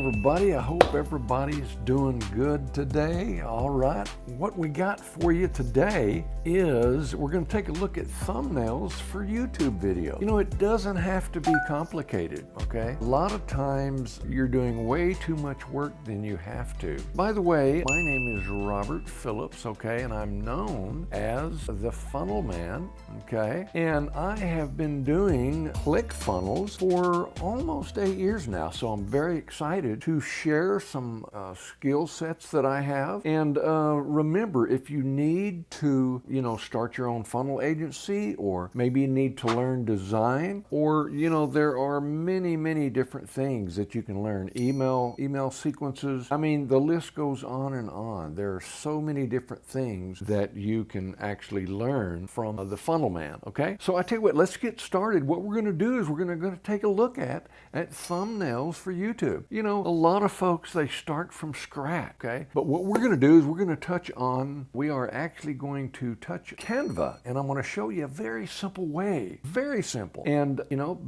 everybody. I hope everybody's doing good today. All right, what we got for you today is we're going to take a look at thumbnails for YouTube videos. You know, it doesn't have to be complicated, okay? A lot of times you're doing way too much work than you have to. By the way, my name is Robert Phillips, okay, and I'm known as the Funnel Man, okay? And I have been doing ClickFunnels for almost 8 years now, so I'm very excited to share some skill sets that I have. And remember, if you need to, start your own funnel agency, or maybe you need to learn design, or, there are many different things that you can learn. Email sequences. I mean, the list goes on and on. There are so many different things that you can actually learn from the Funnel Man, okay? So I tell you what, let's get started. What we're going to do is we're going to take a look at thumbnails for YouTube. A lot of folks, they start from scratch, okay? But what we're going to do is we're going to we are actually going to touch Canva, and I'm going to show you a very simple way. Very simple. And,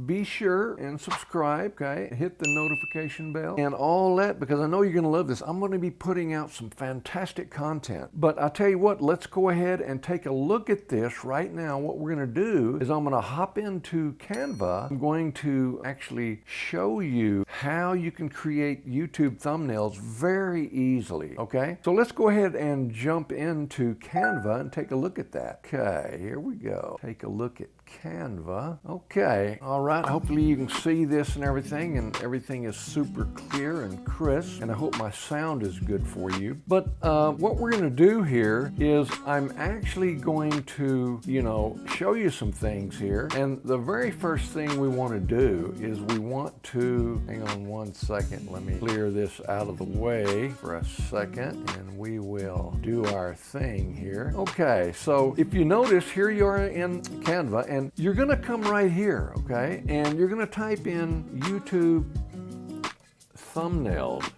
be sure and subscribe, okay? Hit the notification bell and all that, because I know you're going to love this. I'm going to be putting out some fantastic content. But I tell you what, let's go ahead and take a look at this right now. What we're going to do is I'm going to hop into Canva. I'm going to actually show you how you can create YouTube thumbnails very easily, okay? So let's go ahead and jump into Canva and take a look at that. Okay, here we go. Take a look at Canva. Okay, all right, hopefully you can see this and everything is super clear and crisp, and I hope my sound is good for you. But what we're going to do here is I'm actually going to, show you some things here. And the very first thing we want to do is we want to, hang on one second, let me clear this out of the way for a second, and we will do our thing here. Okay, so if you notice, here you are in Canva, and you're going to come right here, okay? And you're going to type in YouTube thumbnails.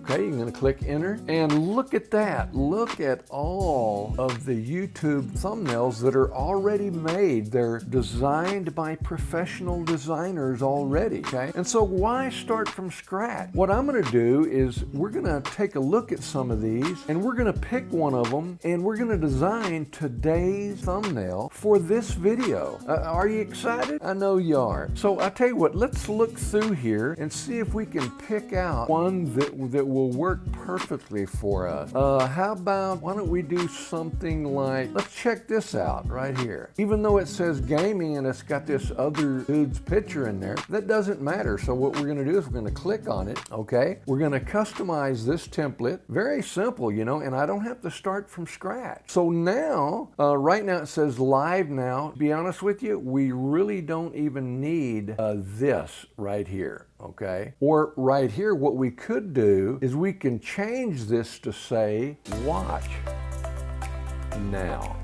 Okay, you're going to click enter, and look at that. Look at all of the YouTube thumbnails that are already made. They're designed by professional designers already, okay? And so why start from scratch? What I'm going to do is we're going to take a look at some of these, and we're going to pick one of them, and we're going to design today's thumbnail for this video. Are you excited? I know you are. So I tell you what, let's look through here and see if we can pick out one that will work perfectly for us. How about, why don't we do something like, let's check this out right here. Even though it says gaming and it's got this other dude's picture in there, that doesn't matter. So what we're going to do is we're going to click on it, okay? We're going to customize this template. Very simple, and I don't have to start from scratch. So now, right now it says live now. To be honest with you, we really don't even need this right here. Okay, or right here, what we could do is we can change this to say watch now.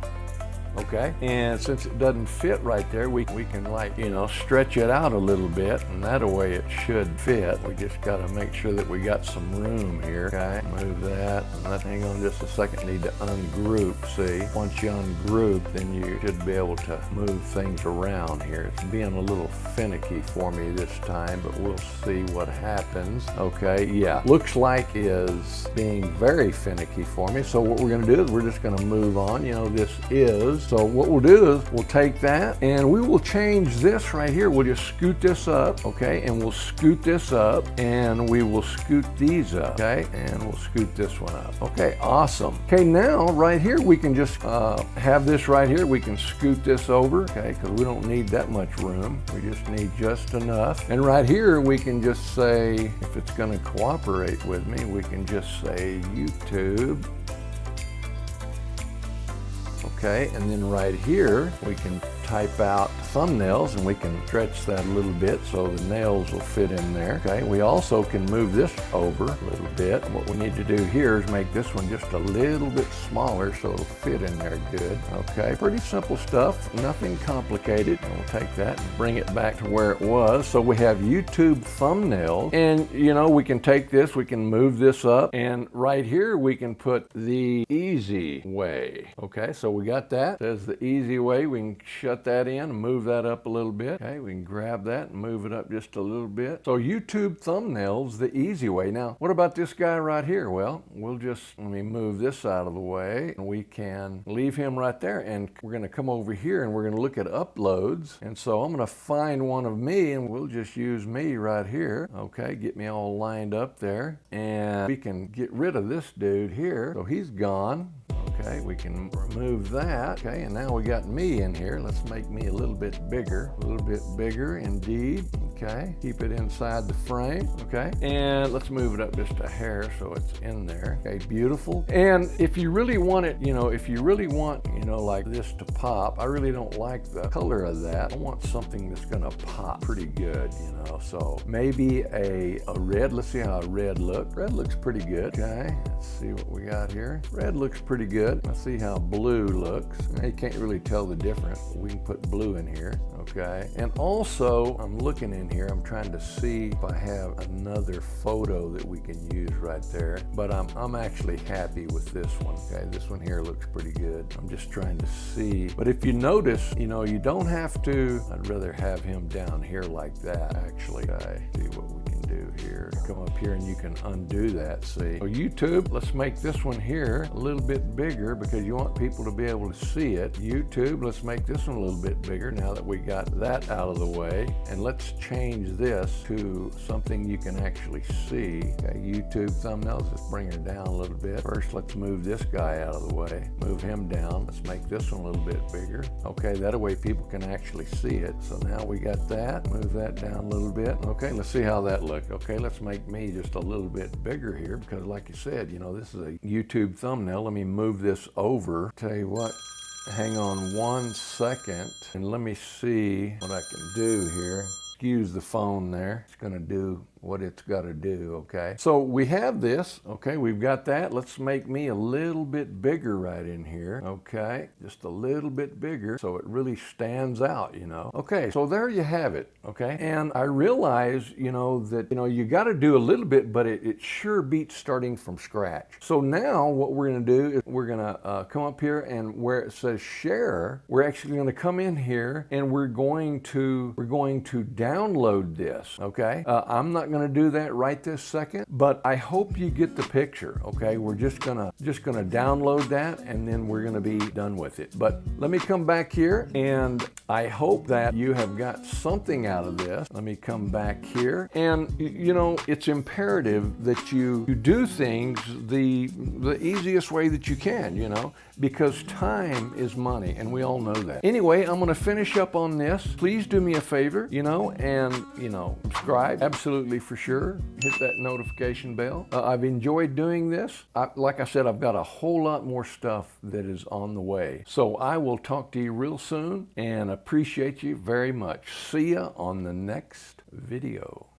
Okay, and since it doesn't fit right there, we can stretch it out a little bit, and that way it should fit. We just got to make sure that we got some room here. Okay, move that. Hang on just a second. Need to ungroup. See, once you ungroup, then you should be able to move things around here. It's being a little finicky for me this time, but we'll see what happens. Okay, yeah, looks like is being very finicky for me. So what we're going to do is we're just going to move on. This is. So what we'll do is we'll take that and we will change this right here. We'll just scoot this up, okay? And we'll scoot this up, and we will scoot these up, okay? And we'll scoot this one up. Okay, awesome. Okay, now right here we can just have this right here. We can scoot this over, okay? Because we don't need that much room. We just need just enough. And right here we can just say, if it's going to cooperate with me, we can just say YouTube. Okay, and then right here, we can type out thumbnails, and we can stretch that a little bit so the nails will fit in there. Okay, we also can move this over a little bit. What we need to do here is make this one just a little bit smaller so it'll fit in there good. Okay, pretty simple stuff, nothing complicated. And we'll take that and bring it back to where it was. So we have YouTube thumbnails, and we can take this, we can move this up, and right here we can put the easy way. Okay, so we got that. It says the easy way. We can shut that in and move move that up a little bit. Okay, we can grab that and move it up just a little bit. So YouTube thumbnails the easy way. Now, what about this guy right here? Well, we'll just, let me move this out of the way, and we can leave him right there, and we're gonna come over here and we're gonna look at uploads. And so I'm gonna find one of me, and we'll just use me right here. Okay, get me all lined up there, and we can get rid of this dude here. So he's gone. Okay, we can remove that. Okay, and now we got me in here. Let's make me a little bit bigger indeed. Okay, keep it inside the frame. Okay, and let's move it up just a hair so it's in there. Okay, beautiful. And if you really want it, if you really want, like this to pop, I really don't like the color of that. I want something that's gonna pop pretty good, so maybe a red. Let's see how a red looks. Red looks pretty good. Okay, let's see what we got here. Red looks pretty good. Let's see how blue looks. Now, you can't really tell the difference. We can put blue in here. Okay, and also I'm looking in here, I'm trying to see if I have another photo that we can use right there, but I'm actually happy with this one. Okay, this one here looks pretty good. I'm just trying to see, but if you notice, you don't have to, I'd rather have him down here like that actually. Okay, see what we can do here. Come up here and you can undo that, see. So YouTube, let's make this one here a little bit bigger because you want people to be able to see it. YouTube, let's make this one a little bit bigger now that we got that out of the way, and let's change this to something you can actually see. Okay, YouTube thumbnails, let's bring her down a little bit. First, let's move this guy out of the way. Move him down. Let's make this one a little bit bigger. Okay, that way people can actually see it. So now we got that. Move that down a little bit. Okay, let's see how that looks. Okay, let's make me just a little bit bigger here because like you said, this is a YouTube thumbnail. Let me move this over. Tell you what, hang on 1 second and let me see what I can do here. Excuse the phone there. It's gonna do what it's got to do. Okay, so we have this. Okay, we've got that. Let's make me a little bit bigger right in here. Okay, just a little bit bigger so it really stands out. Okay, so there you have it. Okay, and I realize that you got to do a little bit, but it sure beats starting from scratch. So now what we're going to do is we're going to come up here, and where it says share, we're actually going to come in here and we're going to download this. Okay, I'm not going to do that right this second, but I hope you get the picture. Okay, we're just gonna download that, and then we're gonna be done with it. But let me come back here, and I hope that you have got something out of this. Let me come back here, and it's imperative that you do things the easiest way that you can, because time is money, and we all know that. Anyway, I'm gonna finish up on this. Please do me a favor, and subscribe, absolutely, for sure. Hit that notification bell. I've enjoyed doing this. Like I said, I've got a whole lot more stuff that is on the way. So I will talk to you real soon and appreciate you very much. See ya on the next video.